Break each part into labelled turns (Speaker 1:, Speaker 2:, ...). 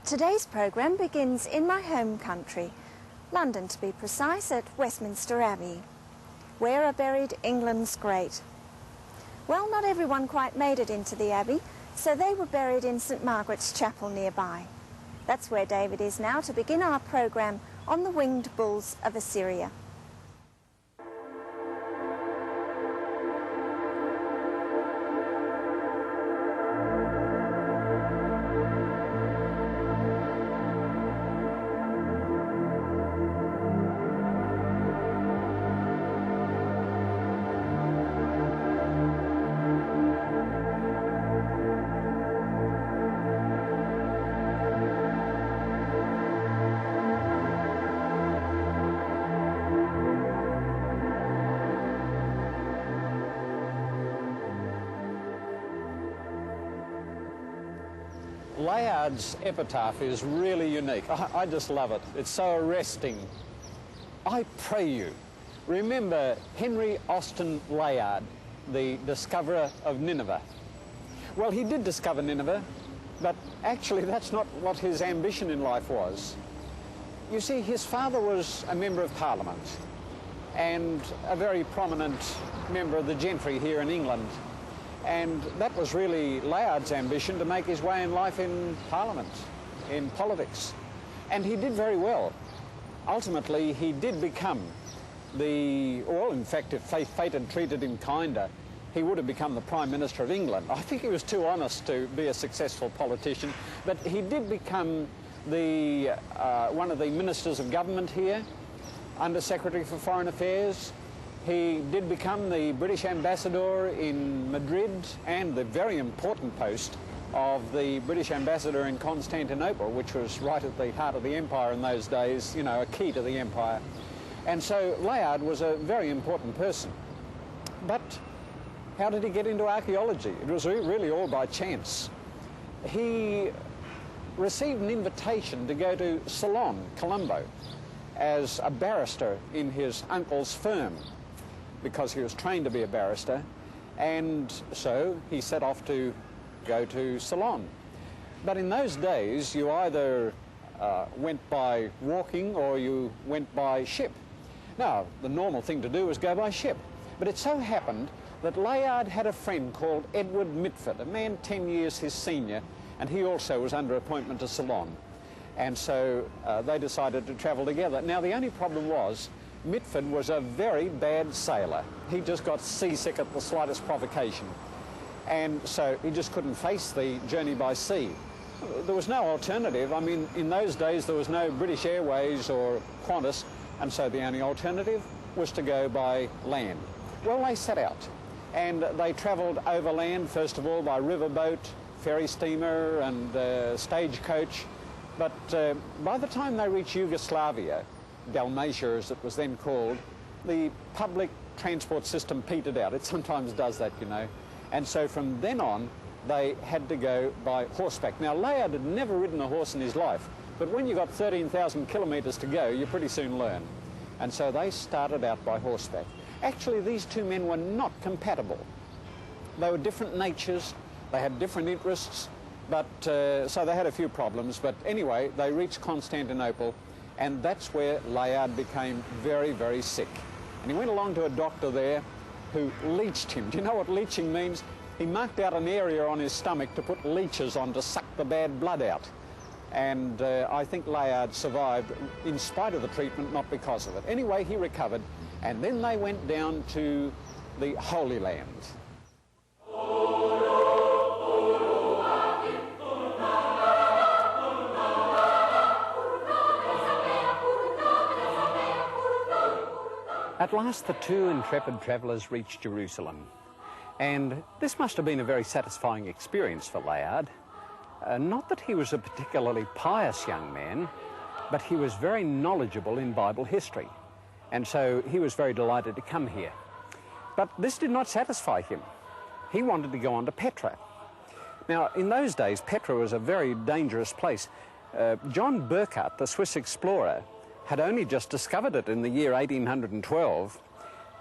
Speaker 1: Today's programme begins in my home country, London to be precise, at Westminster Abbey. Where are buried England's great? Well, not everyone quite made it into the Abbey, so they were buried in St Margaret's Chapel nearby. That's where David is now to begin our programme on the winged bulls of Assyria.
Speaker 2: Layard's epitaph is really unique. I just love it. It's so arresting. I pray you, remember Henry Austin Layard, the discoverer of Nineveh. Well, he did discover Nineveh, but actually that's not what his ambition in life was. You see, his father was a member of Parliament and a very prominent member of the gentry here in England. And that was really Layard's ambition, to make his way in life in Parliament, in politics. And he did very well. Ultimately, he did become well, in fact, if fate had treated him kinder, he would have become the Prime Minister of England. I think he was too honest to be a successful politician, but he did become one of the ministers of government here, Under Secretary for Foreign Affairs. He did become the British ambassador in Madrid and the very important post of the British ambassador in Constantinople, which was right at the heart of the empire in those days, you know, a key to the empire. And so Layard was a very important person. But how did he get into archaeology? It was really all by chance. He received an invitation to go to Ceylon, Colombo, as a barrister in his uncle's firm, because he was trained to be a barrister, and so he set off to go to Ceylon. But in those days, you either went by walking or you went by ship. Now, the normal thing to do was go by ship, but it so happened that Layard had a friend called Edward Mitford, a man 10 years his senior, and he also was under appointment to Ceylon. And so they decided to travel together. Now, the only problem was Mitford was a very bad sailor. He just got seasick at the slightest provocation. And so he just couldn't face the journey by sea. There was no alternative. I mean, in those days, there was no British Airways or Qantas, and so the only alternative was to go by land. Well, they set out, and they travelled overland, first of all, by riverboat, ferry steamer, and stagecoach. But by the time they reached Yugoslavia, Dalmatia as it was then called, the public transport system petered out. It sometimes does that, you know. And so from then on, they had to go by horseback. Now, Layard had never ridden a horse in his life, but when you've got 13,000 kilometres to go, you pretty soon learn. And so they started out by horseback. Actually, these two men were not compatible. They were different natures, they had different interests, but so they had a few problems. But anyway, they reached Constantinople, and that's where Layard became very, very sick. And he went along to a doctor there who leeched him. Do you know what leeching means? He marked out an area on his stomach to put leeches on to suck the bad blood out. And I think Layard survived in spite of the treatment, not because of it. Anyway, he recovered, and then they went down to the Holy Land. At last, the two intrepid travellers reached Jerusalem, and this must have been a very satisfying experience for Layard. Not that he was a particularly pious young man, but he was very knowledgeable in Bible history, and so he was very delighted to come here. But this did not satisfy him. He wanted to go on to Petra. Now, in those days, Petra was a very dangerous place. John Burckhardt, the Swiss explorer, had only just discovered it in the year 1812,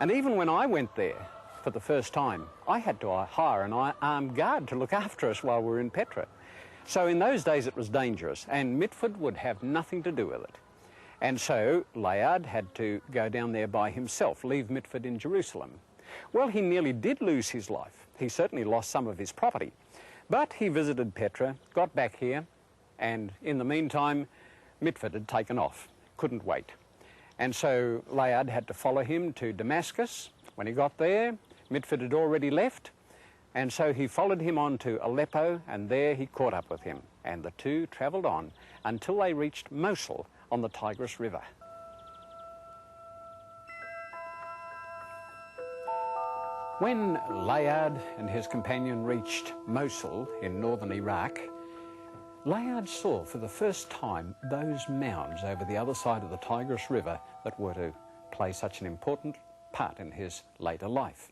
Speaker 2: and even when I went there for the first time, I had to hire an armed guard to look after us while we were in Petra. So in those days it was dangerous, and Mitford would have nothing to do with it. And so Layard had to go down there by himself, leave Mitford in Jerusalem. Well, he nearly did lose his life. He certainly lost some of his property. But he visited Petra, got back here, and in the meantime, Mitford had taken off, couldn't wait. And so Layard had to follow him to Damascus. When he got there, Mitford had already left, and so he followed him on to Aleppo, and there he caught up with him. And the two travelled on until they reached Mosul on the Tigris River. When Layard and his companion reached Mosul in northern Iraq, Layard saw for the first time those mounds over the other side of the Tigris River that were to play such an important part in his later life.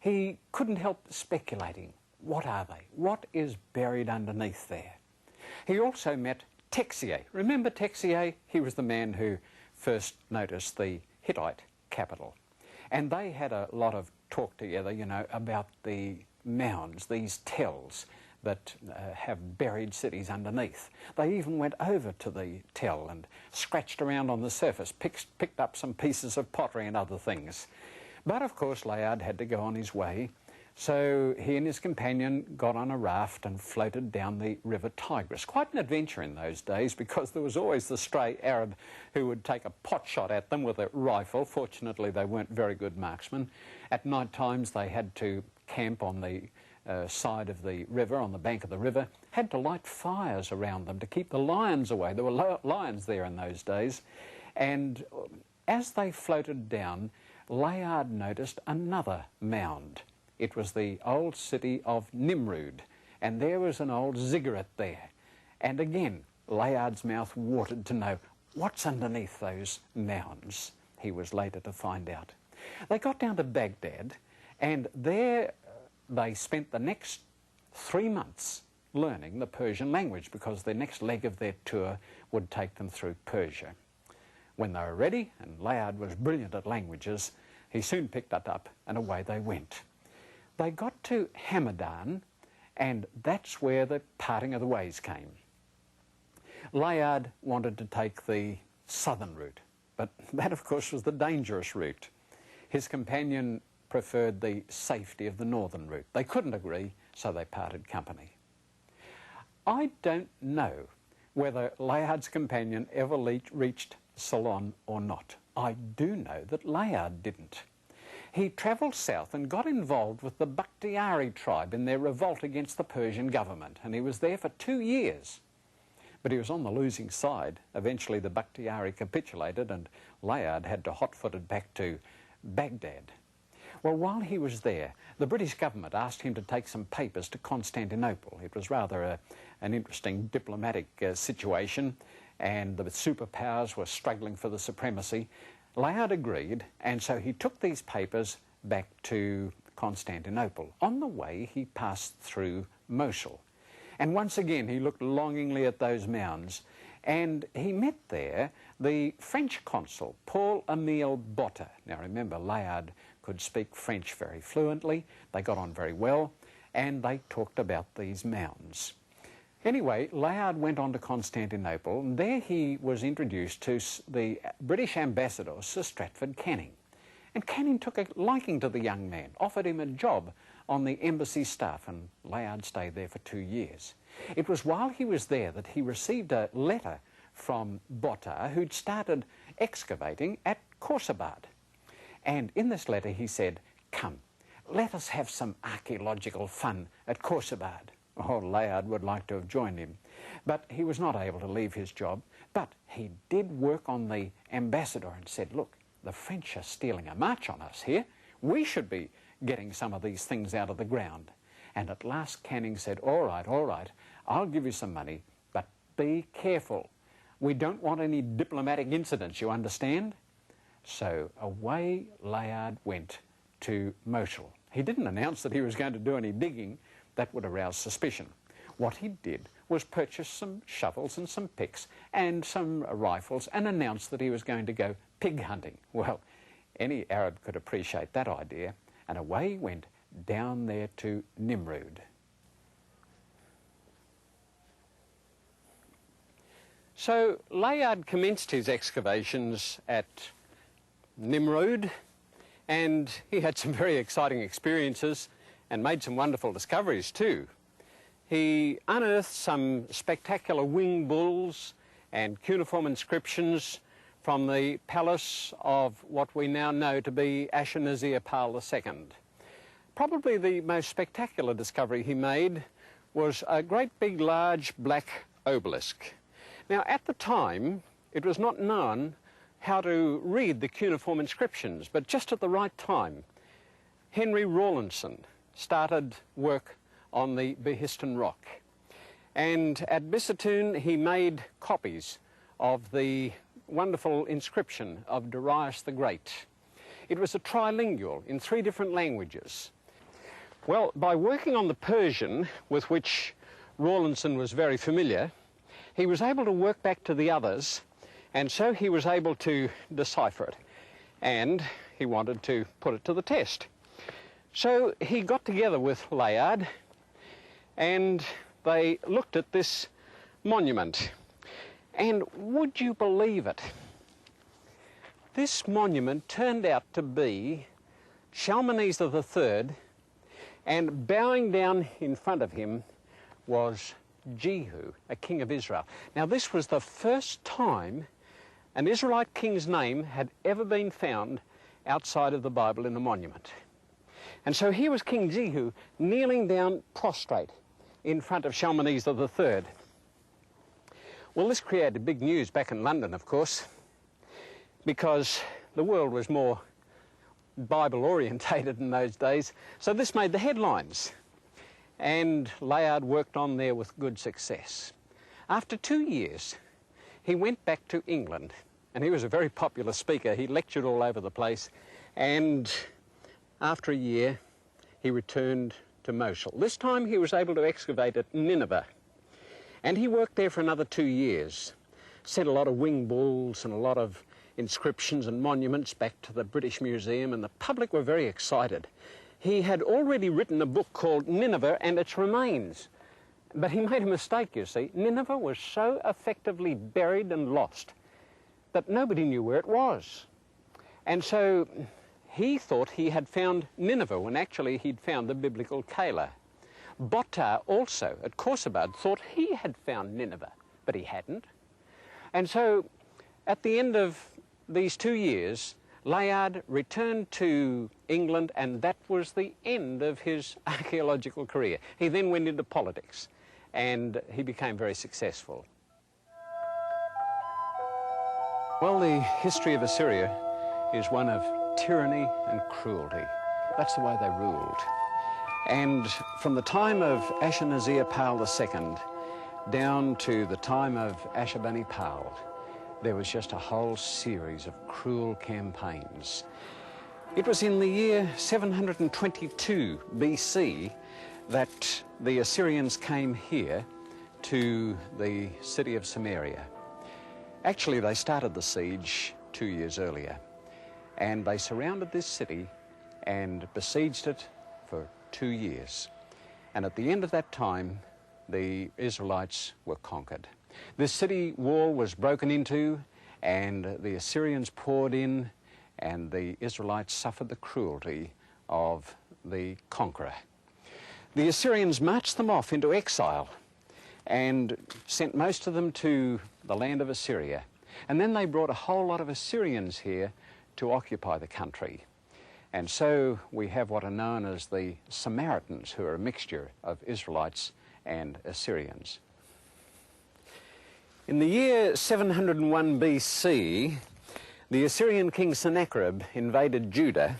Speaker 2: He couldn't help speculating. What are they? What is buried underneath there? He also met Texier. Remember Texier? He was the man who first noticed the Hittite capital. And they had a lot of talk together, you know, about the mounds, these tells that have buried cities underneath. They even went over to the tell and scratched around on the surface, picked up some pieces of pottery and other things. But of course Layard had to go on his way, so he and his companion got on a raft and floated down the river Tigris. Quite an adventure in those days, because there was always the stray Arab who would take a pot shot at them with a rifle. Fortunately, they weren't very good marksmen. At night times they had to camp on the side of the river, on the bank of the river, had to light fires around them to keep the lions away. There were lions there in those days. And as they floated down, Layard noticed another mound. It was the old city of Nimrud, and there was an old ziggurat there. And again, Layard's mouth watered to know what's underneath those mounds. He was later to find out. They got down to Baghdad, and there they spent the next 3 months learning the Persian language, because the next leg of their tour would take them through Persia. When they were ready, and Layard was brilliant at languages, he soon picked that up, and away they went. They got to Hamadan, and that's where the parting of the ways came. Layard wanted to take the southern route, but that, of course, was the dangerous route. His companion preferred the safety of the northern route. They couldn't agree, so they parted company. I don't know whether Layard's companion ever reached Ceylon or not. I do know that Layard didn't. He travelled south and got involved with the Bakhtiari tribe in their revolt against the Persian government, and he was there for 2 years. But he was on the losing side. Eventually the Bakhtiari capitulated, and Layard had to hot-footed back to Baghdad. Well, while he was there, the British government asked him to take some papers to Constantinople. It was rather an interesting diplomatic situation, and the superpowers were struggling for the supremacy. Layard agreed, and so he took these papers back to Constantinople. On the way, he passed through Mosul. And once again, he looked longingly at those mounds, and he met there the French consul, Paul-Émile Botta. Now remember, Layard could speak French very fluently. They got on very well, and they talked about these mounds. Anyway, Layard went on to Constantinople, and there he was introduced to the British ambassador, Sir Stratford Canning. And Canning took a liking to the young man, offered him a job on the embassy staff, and Layard stayed there for 2 years. It was while he was there that he received a letter from Botta, who'd started excavating at Khorsabad. And in this letter he said, "Come, let us have some archaeological fun at Khorsabad." Oh, Layard would like to have joined him, but he was not able to leave his job. But he did work on the ambassador and said, "Look, the French are stealing a march on us here. We should be getting some of these things out of the ground." And at last Canning said, all right, I'll give you some money, but be careful. We don't want any diplomatic incidents, you understand? So away Layard went to Mosul. He didn't announce that he was going to do any digging. That would arouse suspicion. What he did was purchase some shovels and some picks and some rifles and announce that he was going to go pig hunting. Well, any Arab could appreciate that idea, and away he went down there to Nimrud. So Layard commenced his excavations at Nimrud, and he had some very exciting experiences and made some wonderful discoveries too. He unearthed some spectacular winged bulls and cuneiform inscriptions from the palace of what we now know to be Ashurnasirpal II. Probably the most spectacular discovery he made was a great big large black obelisk. Now at the time it was not known how to read the cuneiform inscriptions, but just at the right time Henry Rawlinson started work on the Behistun rock, and at Bissatoon he made copies of the wonderful inscription of Darius the Great. It was a trilingual in 3 different languages. Well, by working on the Persian, with which Rawlinson was very familiar, he was able to work back to the others, and so he was able to decipher it, and he wanted to put it to the test. So he got together with Layard and they looked at this monument. And would you believe it? This monument turned out to be Shalmaneser III, and bowing down in front of him was Jehu, a king of Israel. Now this was the first time an Israelite king's name had ever been found outside of the Bible in a monument. And so here was King Jehu kneeling down prostrate in front of Shalmaneser III. Well, this created big news back in London, of course, because the world was more Bible-orientated in those days. So this made the headlines, and Layard worked on there with good success. After 2 years, he went back to England, and he was a very popular speaker. He lectured all over the place, and after a year, he returned to Mosul. This time he was able to excavate at Nineveh, and he worked there for another 2 years. Sent a lot of winged bulls and a lot of inscriptions and monuments back to the British Museum, and the public were very excited. He had already written a book called Nineveh and Its Remains, but he made a mistake, you see. Nineveh was so effectively buried and lost that nobody knew where it was. And so he thought he had found Nineveh when actually he'd found the biblical Keilah. Botar also at Khorsabad thought he had found Nineveh, but he hadn't. And so at the end of these 2 years, Layard returned to England, and that was the end of his archaeological career. He then went into politics, and he became very successful. Well, the history of Assyria is one of tyranny and cruelty. That's the way they ruled. And from the time of Ashurnasirpal II down to the time of Ashurbanipal, there was just a whole series of cruel campaigns. It was in the year 722 BC that the Assyrians came here to the city of Samaria. Actually, they started the siege 2 years earlier, and they surrounded this city and besieged it for 2 years. And at the end of that time, the Israelites were conquered. This city wall was broken into, and the Assyrians poured in, and the Israelites suffered the cruelty of the conqueror. The Assyrians marched them off into exile and sent most of them to the land of Assyria. And then they brought a whole lot of Assyrians here to occupy the country. And so we have what are known as the Samaritans, who are a mixture of Israelites and Assyrians. In the year 701 BC, the Assyrian king Sennacherib invaded Judah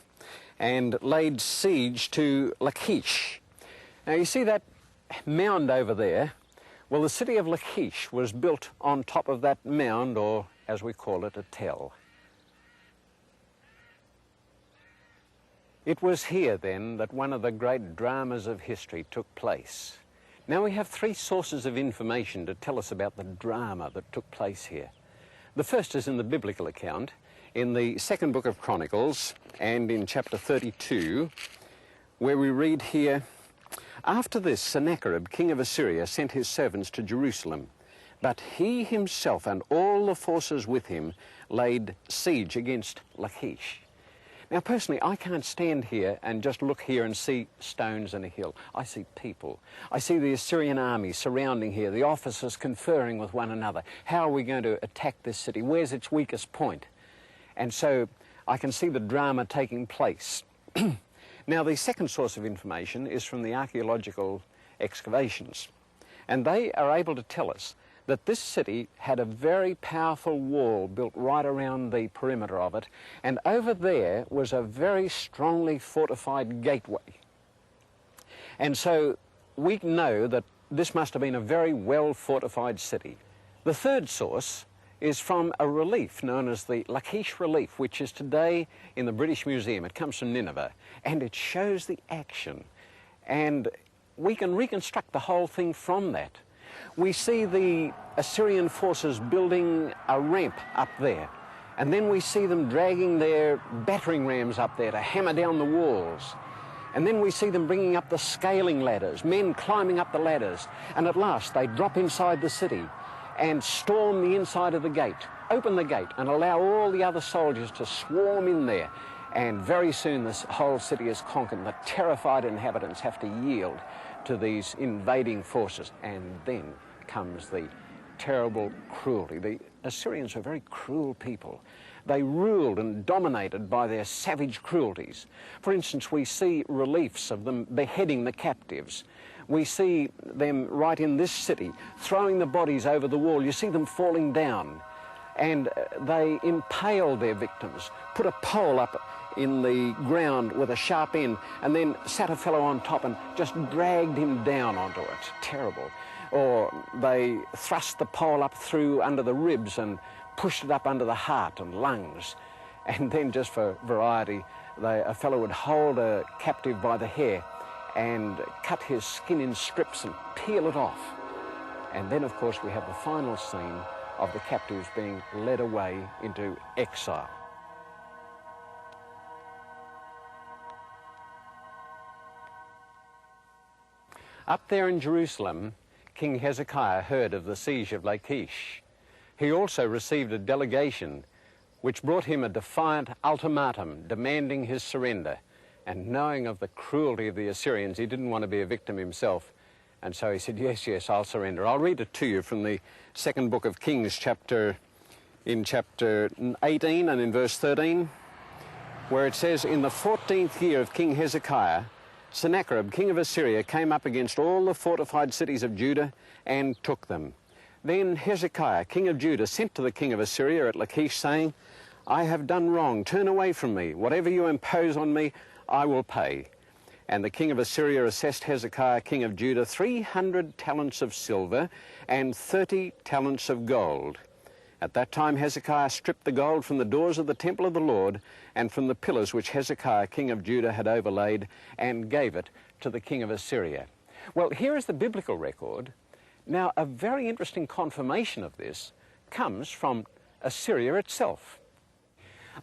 Speaker 2: and laid siege to Lachish. Now you see that mound over there? Well, the city of Lachish was built on top of that mound, or as we call it, a tell. It was here then that one of the great dramas of history took place. Now we have 3 sources of information to tell us about the drama that took place here. The first is in the biblical account, in the 2nd book of Chronicles, and in chapter 32, where we read here, "After this, Sennacherib, king of Assyria, sent his servants to Jerusalem.
Speaker 3: But he himself and all the forces with him laid siege against Lachish. Now, personally, I can't stand here and just look here and see stones and a hill. I see people. I see the Assyrian army surrounding here, the officers conferring with one another. How are we going to attack this city? Where's its weakest point? And so I can see the drama taking place. Now, the second source of information is from the archaeological excavations. And they are able to tell us that this city had a very powerful wall built right around the perimeter of it, and over there was a very strongly fortified gateway. And so we know that this must have been a very well fortified city. The third source is from a relief known as the Lachish relief, which is today in the British Museum. It comes from Nineveh, and it shows the action, and we can reconstruct the whole thing from that. We see the Assyrian forces building a ramp up there, and then we see them dragging their battering rams up there to hammer down the walls. And then we see them bringing up the scaling ladders, men climbing up the ladders, and at last they drop inside the city and storm the inside of the gate, open the gate and allow all the other soldiers to swarm in there. And very soon this whole city is conquered, and the terrified inhabitants have to yield to these invading forces. And then comes the terrible cruelty. The Assyrians were very cruel people. They ruled and dominated by their savage cruelties. For instance, we see reliefs of them beheading the captives. We see them right in this city, throwing the bodies over the wall. You see them falling down, and they impaled their victims, put a pole up in the ground with a sharp end, and then sat a fellow on top and just dragged him down onto it. Terrible. Or they thrust the pole up through under the ribs and pushed it up under the heart and lungs. And then, just for variety, a fellow would hold a captive by the hair and cut his skin in strips and peel it off. And then, of course, we have the final scene of the captives being led away into exile. Up there in Jerusalem, King Hezekiah heard of the siege of Lachish. He also received a delegation which brought him a defiant ultimatum demanding his surrender. And knowing of the cruelty of the Assyrians, he didn't want to be a victim himself. And so he said, yes, yes, I'll surrender. I'll read it to you from the second book of Kings, chapter 18 and in verse 13, where it says, in the 14th year of King Hezekiah, Sennacherib, king of Assyria, came up against all the fortified cities of Judah and took them. Then Hezekiah, king of Judah, sent to the king of Assyria at Lachish, saying, I have done wrong. Turn away from me. Whatever you impose on me, I will pay. And the king of Assyria assessed Hezekiah, king of Judah, 300 talents of silver and 30 talents of gold. At that time Hezekiah stripped the gold from the doors of the temple of the Lord and from the pillars which Hezekiah, king of Judah, had overlaid, and gave it to the king of Assyria. Well, here is the biblical record. Now, a very interesting confirmation of this comes from Assyria itself.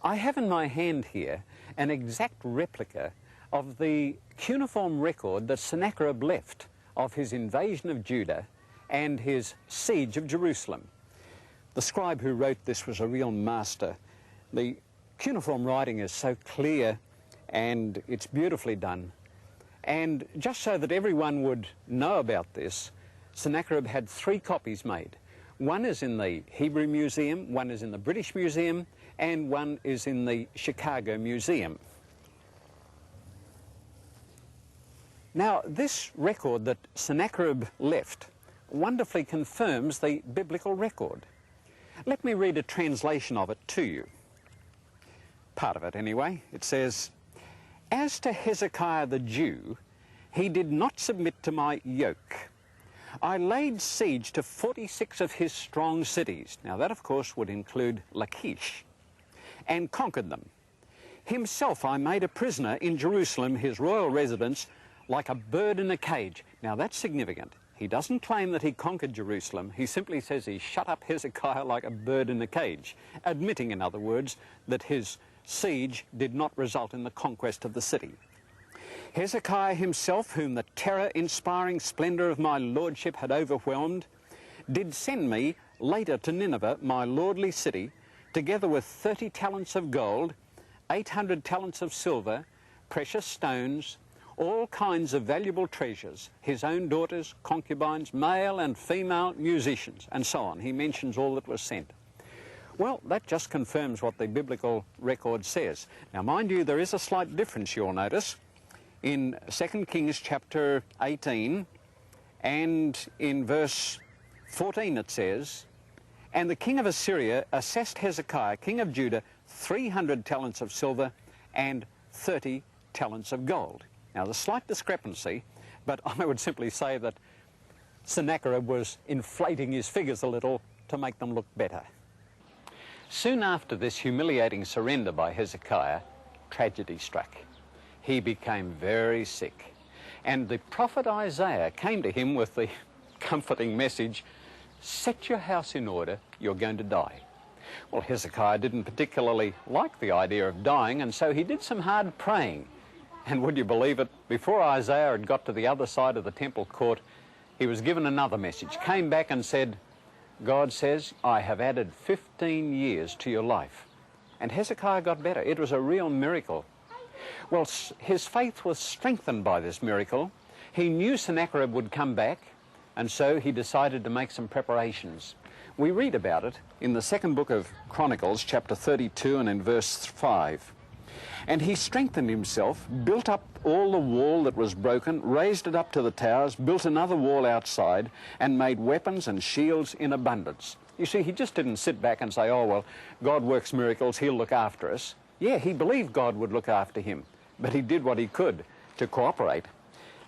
Speaker 3: I have in my hand here an exact replica of the cuneiform record that Sennacherib left of his invasion of Judah and his siege of Jerusalem. The scribe who wrote this was a real master. The cuneiform writing is so clear and it's beautifully done. And just so that everyone would know about this, Sennacherib had 3 copies made. One is in the Hebrew Museum, one is in the British Museum, and one is in the Chicago Museum. Now, this record that Sennacherib left wonderfully confirms the biblical record. Let me read a translation of it to you. Part of it, anyway. It says, as to Hezekiah the Jew, he did not submit to my yoke. I laid siege to 46 of his strong cities. Now, that, of course, would include Lachish, and conquered them. Himself I made a prisoner in Jerusalem, his royal residence, like a bird in a cage. Now, that's significant. He doesn't claim that he conquered Jerusalem. He simply says he shut up Hezekiah like a bird in a cage, admitting, in other words, that his siege did not result in the conquest of the city. Hezekiah himself, whom the terror-inspiring splendor of my lordship had overwhelmed, did send me later to Nineveh, my lordly city, together with 30 talents of gold, 800 talents of silver, precious stones, all kinds of valuable treasures, his own daughters, concubines, male and female musicians, and so on. He mentions all that was sent. Well, that just confirms what the biblical record says. Now, mind you, there is a slight difference, you'll notice. In 2 Kings chapter 18 and in verse 14 it says, "And the king of Assyria assessed Hezekiah, king of Judah, 300 talents of silver and 30 talents of gold." Now, there's a slight discrepancy, but I would simply say that Sennacherib was inflating his figures a little to make them look better. Soon after this humiliating surrender by Hezekiah, tragedy struck. He became very sick, and the prophet Isaiah came to him with the comforting message, "Set your house in order, you're going to die." Well, Hezekiah didn't particularly like the idea of dying, and so he did some hard praying. And would you believe it, before Isaiah had got to the other side of the temple court, he was given another message, came back and said, "God says, I have added 15 years to your life." And Hezekiah got better. It was a real miracle. Well, his faith was strengthened by this miracle. He knew Sennacherib would come back, and so he decided to make some preparations. We read about it in the second book of Chronicles, chapter 32 and in verse 5. "And he strengthened himself, built up all the wall that was broken, raised it up to the towers, built another wall outside, and made weapons and shields in abundance." You see, he just didn't sit back and say, "Oh, well, God works miracles, he'll look after us." Yeah, he believed God would look after him, but he did what he could to cooperate.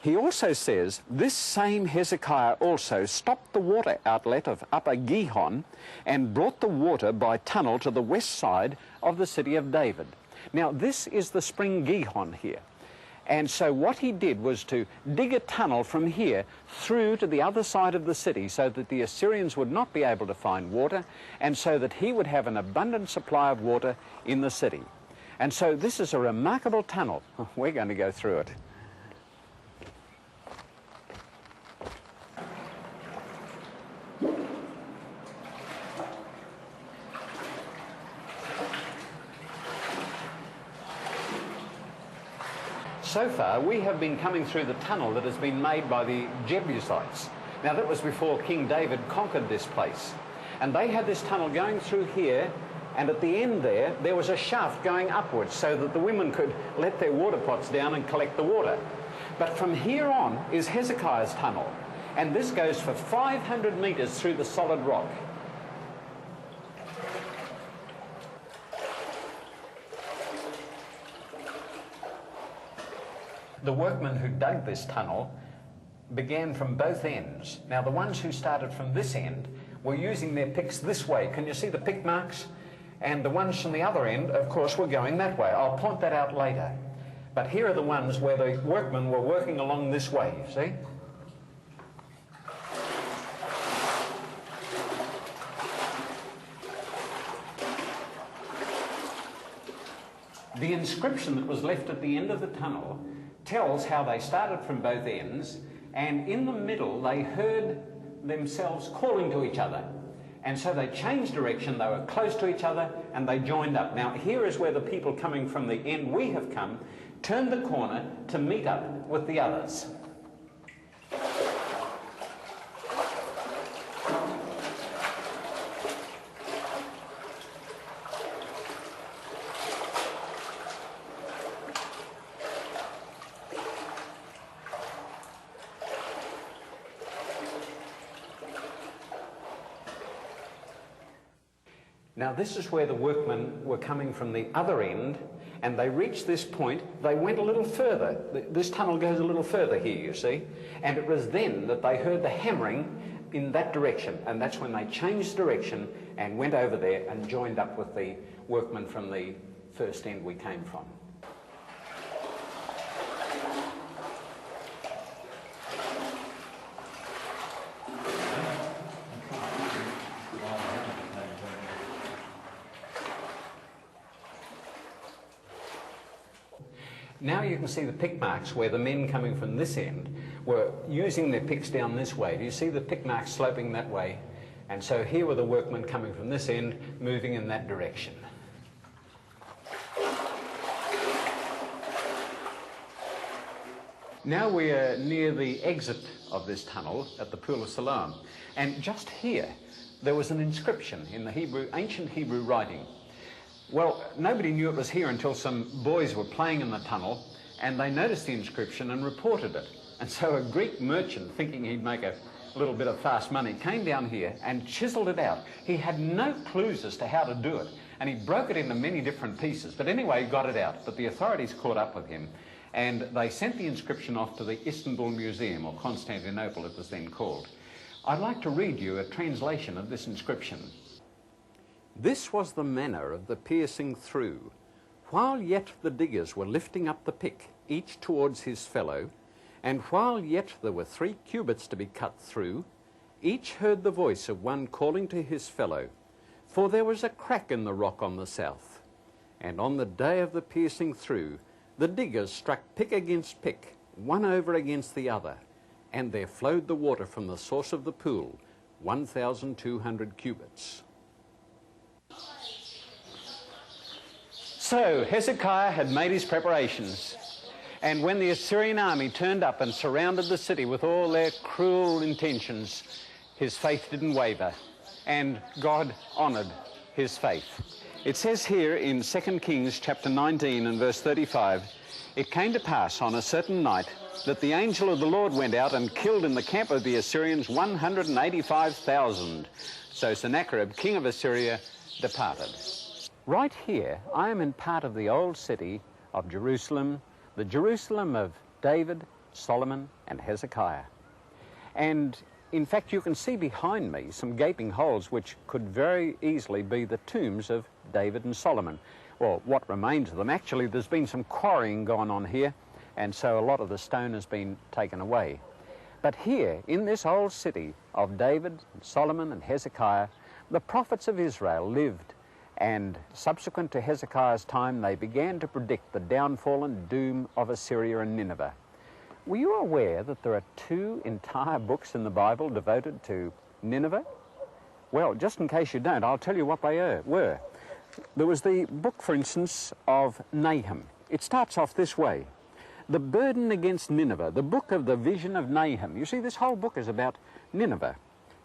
Speaker 3: He also says, this same Hezekiah also stopped the water outlet of Upper Gihon and brought the water by tunnel to the west side of the city of David. Now, this is the spring Gihon here. And so what he did was to dig a tunnel from here through to the other side of the city so that the Assyrians would not be able to find water, and so that he would have an abundant supply of water in the city. And so this is a remarkable tunnel. We're going to go through it. So far, we have been coming through the tunnel that has been made by the Jebusites. Now, that was before King David conquered this place. And they had this tunnel going through here, and at the end there was a shaft going upwards so that the women could let their water pots down and collect the water. But from here on is Hezekiah's tunnel, and this goes for 500 metres through the solid rock. The workmen who dug this tunnel began from both ends. Now, the ones who started from this end were using their picks this way. Can you see the pick marks? And the ones from the other end, of course, were going that way. I'll point that out later. But here are the ones where the workmen were working along this way, you see? The inscription that was left at the end of the tunnel tells how they started from both ends, and in the middle they heard themselves calling to each other. And so they changed direction, they were close to each other, and they joined up. Now, here is where the people coming from the end we have come turned the corner to meet up with the others. Now, this is where the workmen were coming from the other end, and they reached this point. They went a little further. This tunnel goes a little further here, you see. And it was then that they heard the hammering in that direction, and that's when they changed direction and went over there and joined up with the workmen from the first end we came from. Now you can see the pick marks where the men coming from this end were using their picks down this way. Do you see the pick marks sloping that way? And so here were the workmen coming from this end, moving in that direction. Now we are near the exit of this tunnel at the Pool of Siloam. And just here, there was an inscription in the ancient Hebrew writing. Well, nobody knew it was here until some boys were playing in the tunnel, and they noticed the inscription and reported it. And so a Greek merchant, thinking he'd make a little bit of fast money, came down here and chiseled it out. He had no clues as to how to do it, and he broke it into many different pieces. But anyway, he got it out. But the authorities caught up with him, and they sent the inscription off to the Istanbul Museum, or Constantinople it was then called. I'd like to read you a translation of this inscription. This was the manner of the piercing through. While yet the diggers were lifting up the pick, each towards his fellow, and while yet there were 3 cubits to be cut through, each heard the voice of one calling to his fellow, for there was a crack in the rock on the south. And on the day of the piercing through, the diggers struck pick against pick, one over against the other, and there flowed the water from the source of the pool, 1,200 cubits. So Hezekiah had made his preparations, and when the Assyrian army turned up and surrounded the city with all their cruel intentions, his faith didn't waver, and God honoured his faith. It says here in 2 Kings chapter 19 and verse 35, it came to pass on a certain night that the angel of the Lord went out and killed in the camp of the Assyrians 185,000. So Sennacherib, king of Assyria, departed. Right here, I am in part of the old city of Jerusalem, the Jerusalem of David, Solomon, and Hezekiah. And in fact, you can see behind me some gaping holes which could very easily be the tombs of David and Solomon. Well, what remains of them. Actually, there's been some quarrying going on here, and so a lot of the stone has been taken away. But here, in this old city of David, Solomon, and Hezekiah, the prophets of Israel lived, and subsequent to Hezekiah's time, they began to predict the downfall and doom of Assyria and Nineveh. Were you aware that there are 2 entire books in the Bible devoted to Nineveh? Well, just in case you don't, I'll tell you what they were. There was the book, for instance, of Nahum. It starts off this way. The burden against Nineveh, the book of the vision of Nahum. You see, this whole book is about Nineveh.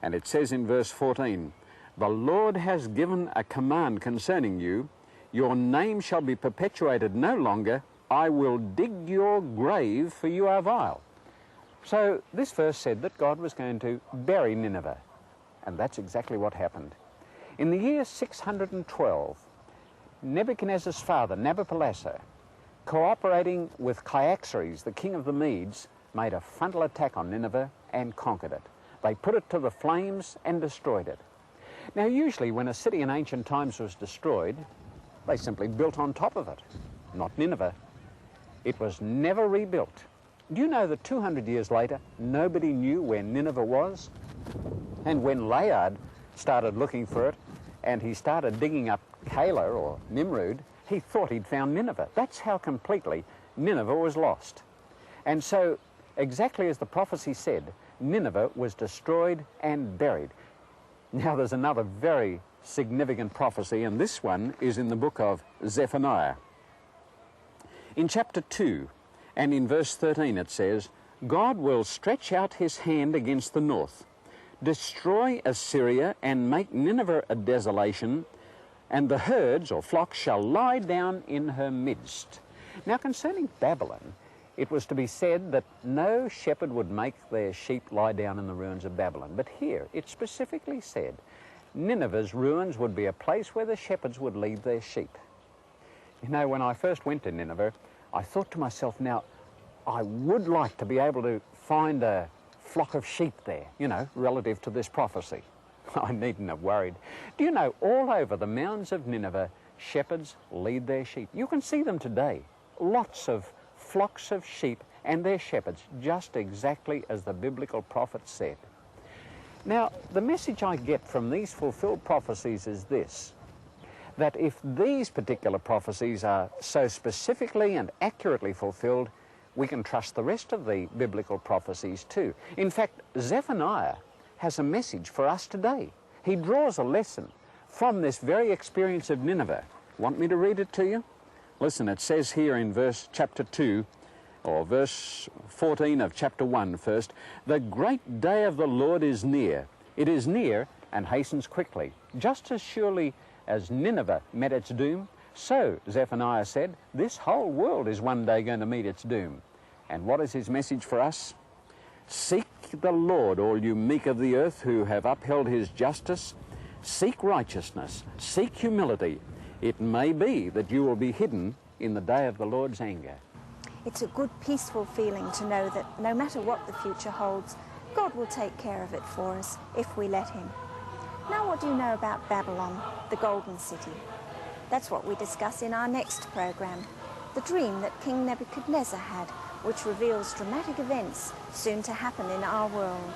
Speaker 3: And it says in verse 14, the Lord has given a command concerning you. Your name shall be perpetuated no longer. I will dig your grave, for you are vile. So this verse said that God was going to bury Nineveh. And that's exactly what happened. In the year 612, Nebuchadnezzar's father, Nabopolassar, cooperating with Cyaxares, the king of the Medes, made a frontal attack on Nineveh and conquered it. They put it to the flames and destroyed it. Now, usually when a city in ancient times was destroyed, they simply built on top of it. Not Nineveh. It was never rebuilt. Do you know that 200 years later, nobody knew where Nineveh was? And when Layard started looking for it, and he started digging up Calah or Nimrud, he thought he'd found Nineveh. That's how completely Nineveh was lost. And so, exactly as the prophecy said, Nineveh was destroyed and buried. Now there's another very significant prophecy, and this one is in the book of Zephaniah. In chapter 2 and in verse 13 it says, God will stretch out his hand against the north, destroy Assyria and make Nineveh a desolation, and the herds or flocks shall lie down in her midst. Now concerning Babylon, it was to be said that no shepherd would make their sheep lie down in the ruins of Babylon. But here it specifically said Nineveh's ruins would be a place where the shepherds would lead their sheep. You know, when I first went to Nineveh, I thought to myself, now, I would like to be able to find a flock of sheep there, you know, relative to this prophecy. I needn't have worried. Do you know, all over the mounds of Nineveh, shepherds lead their sheep. You can see them today. Lots of flocks of sheep and their shepherds, just exactly as the biblical prophet said. Now, the message I get from these fulfilled prophecies is this, that if these particular prophecies are so specifically and accurately fulfilled, we can trust the rest of the biblical prophecies too. In fact, Zephaniah has a message for us today. He draws a lesson from this very experience of Nineveh. Want me to read it to you? Listen, it says here in chapter 2, or verse 14 of chapter 1 first, "The great day of the Lord is near. It is near and hastens quickly. Just as surely as Nineveh met its doom, so, Zephaniah said, this whole world is one day going to meet its doom." And what is his message for us? "Seek the Lord, all you meek of the earth who have upheld his justice. Seek righteousness, seek humility. It may be that you will be hidden in the day of the Lord's anger."
Speaker 1: It's a good, peaceful feeling to know that no matter what the future holds, God will take care of it for us if we let him. Now, what do you know about Babylon, the Golden City? That's what we discuss in our next program, the dream that King Nebuchadnezzar had, which reveals dramatic events soon to happen in our world.